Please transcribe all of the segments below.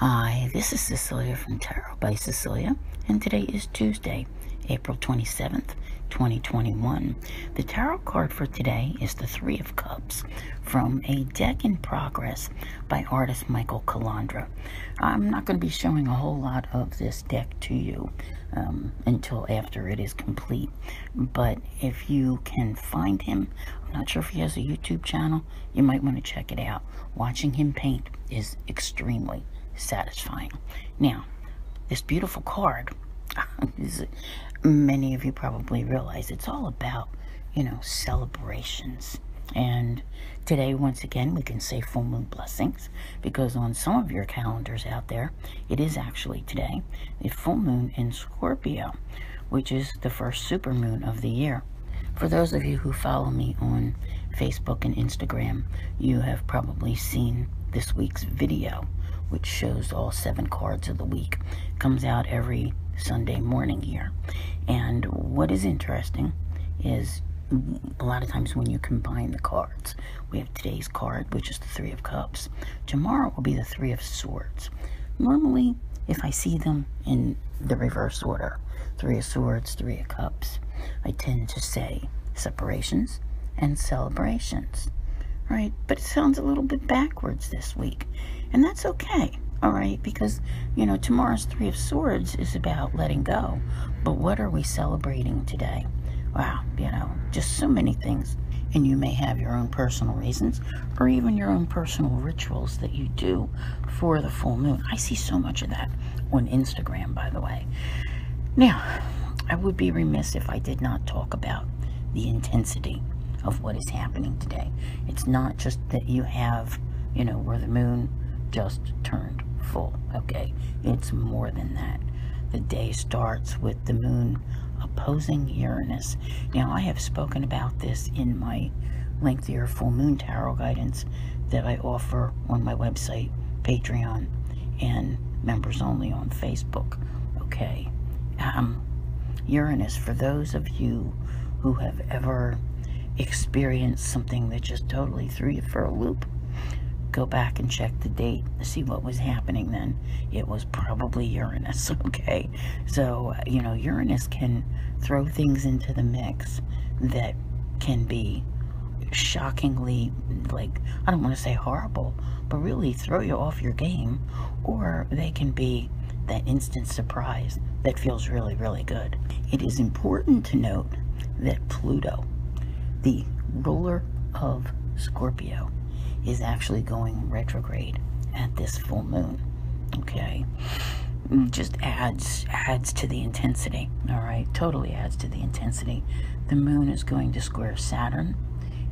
Hi, this is Cecilia from Tarot by Cecilia, and today is Tuesday, April 27th, 2021. The tarot card for today is the Three of Cups from a deck in progress by artist Michael Calandra. I'm not going to be showing a whole lot of this deck to you until after it is complete, but if you can find him, I'm not sure if he has a YouTube channel, you might want to check it out. Watching him paint is extremely satisfying. Now, this beautiful card, many of you probably realize it's all about, celebrations. And today, once again, we can say full moon blessings, because on some of your calendars out there, it is actually today a full moon in Scorpio, which is the first super moon of the year. For those of you who follow me on Facebook and Instagram, you have probably seen this week's video, which shows all 7 cards of the week. It comes out every Sunday morning here. And what is interesting is a lot of times when you combine the cards, we have today's card, which is the Three of Cups. Tomorrow will be the Three of Swords. Normally, if I see them in the reverse order, Three of Swords, Three of Cups, I tend to say separations and celebrations, right? But it sounds a little bit backwards this week, and that's okay, all right? Because, tomorrow's Three of Swords is about letting go, but what are we celebrating today? Wow, just so many things. And you may have your own personal reasons or even your own personal rituals that you do for the full moon. I see so much of that on Instagram, by the way. Now, I would be remiss if I did not talk about the intensity of what is happening today. It's not just that you have, where the moon just turned full, okay? It's more than that. The day starts with the moon opposing Uranus. Now, I have spoken about this in my lengthier full moon tarot guidance that I offer on my website, Patreon, and members only on Facebook, okay? Uranus, for those of you who have ever experienced something that just totally threw you for a loop, go back and check the date to see what was happening then. It was probably Uranus, okay? So, Uranus can throw things into the mix that can be shockingly, I don't want to say horrible, but really throw you off your game, or they can be that instant surprise that feels really, really good. It is important to note that Pluto, the ruler of Scorpio, is actually going retrograde at this full moon, okay? Just adds to the intensity, all right? Totally adds to the intensity. The moon is going to square Saturn.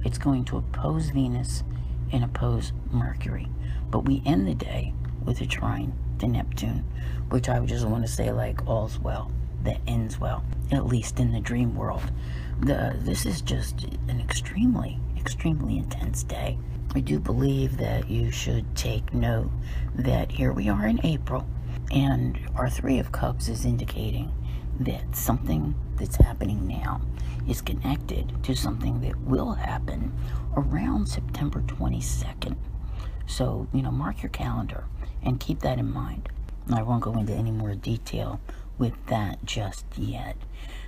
It's going to oppose Venus and oppose Mercury. But we end the day with a trine to Neptune, which I just want to say, all's well that ends well, at least in the dream world. This is just an extremely, extremely intense day. I do believe that you should take note that here we are in April, and our Three of Cups is indicating that something that's happening now is connected to something that will happen around September 22nd. So, mark your calendar and keep that in mind. I won't go into any more detail with that just yet.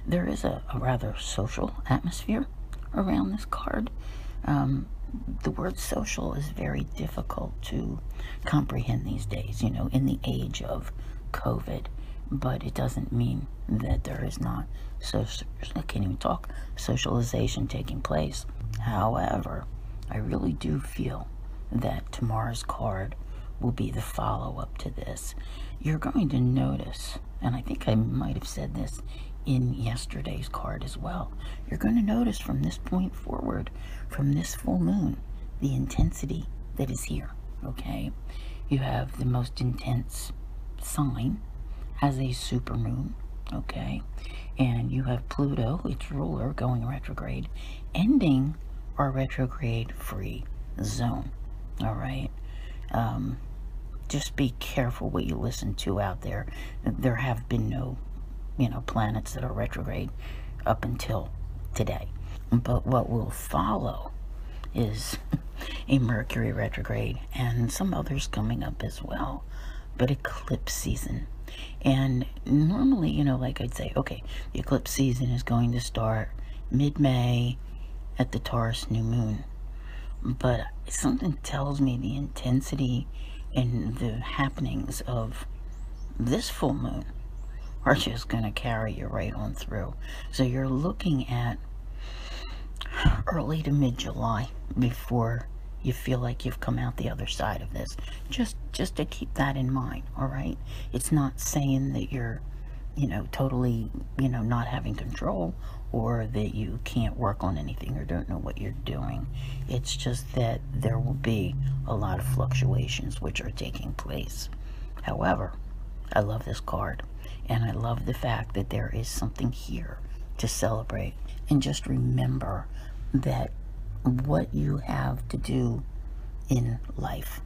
There is a rather social atmosphere around this card. The word social is very difficult to comprehend these days, in the age of COVID. But it doesn't mean that there is not I can't even talk, socialization taking place. However, I really do feel that tomorrow's card will be the follow-up to this. You're going to notice, and I think I might have said this in yesterday's card as well, you're going to notice from this point forward, from this full moon, the intensity that is here, okay? You have the most intense sign as a supermoon, okay? And you have Pluto, its ruler, going retrograde, ending our retrograde-free zone, all right? Just be careful what you listen to out there. There have been no planets that are retrograde up until today. But what will follow is a Mercury retrograde and some others coming up as well. but eclipse season. And normally, you know, like I'd say, okay, the eclipse season is going to start mid-May at the Taurus new moon. But something tells me the intensity and the happenings of this full moon are just going to carry you right on through. So you're looking at early to mid-July before you feel like you've come out the other side of this. Just to keep that in mind, all right? It's not saying that you're, you know, totally, you know, not having control, or that you can't work on anything or don't know what you're doing. It's just that there will be a lot of fluctuations which are taking place. However, I love this card, and I love the fact that there is something here to celebrate. And just remember that what you have to do in life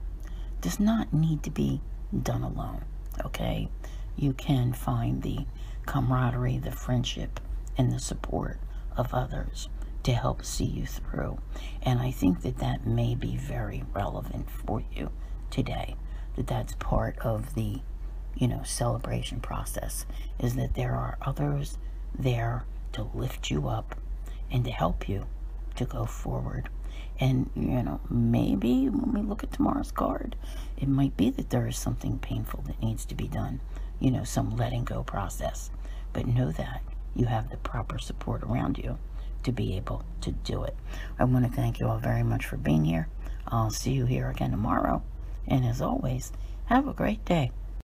does not need to be done alone, okay? You can find the camaraderie, the friendship, and the support of others to help see you through. And I think that that may be very relevant for you today, that that's part of the, you know, celebration process, is that there are others there to lift you up and to help you to go forward. And, you know, maybe when we look at tomorrow's card, it might be that there is something painful that needs to be done, you know, some letting go process. But know that you have the proper support around you to be able to do it. I want to thank you all very much for being here. I'll see you here again tomorrow. And as always, have a great day.